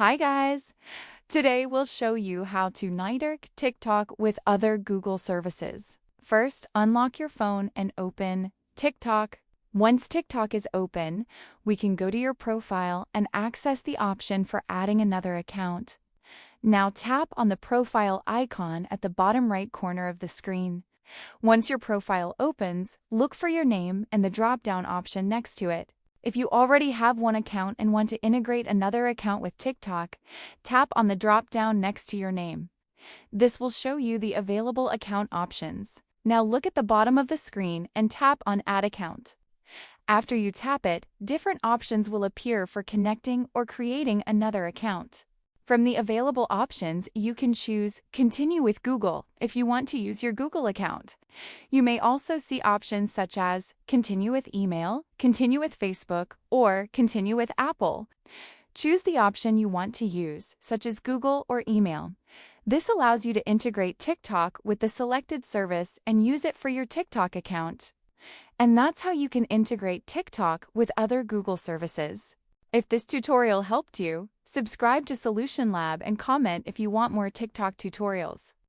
Hi guys! Today we'll show you how to network TikTok with other Google services. First, unlock your phone and open TikTok. Once TikTok is open, we can go to your profile and access the option for adding another account. Now tap on the profile icon at the bottom right corner of the screen. Once your profile opens, look for your name and the drop-down option next to it. If you already have one account and want to integrate another account with TikTok, tap on the drop-down next to your name. This will show you the available account options. Now look at the bottom of the screen and tap on Add Account. After you tap it, different options will appear for connecting or creating another account. From the available options, you can choose Continue with Google if you want to use your Google account. You may also see options such as Continue with Email, Continue with Facebook, or Continue with Apple. Choose the option you want to use, such as Google or email. This allows you to integrate TikTok with the selected service and use it for your TikTok account. And that's how you can integrate TikTok with other Google services. If this tutorial helped you, subscribe to Solution Lab and comment if you want more TikTok tutorials.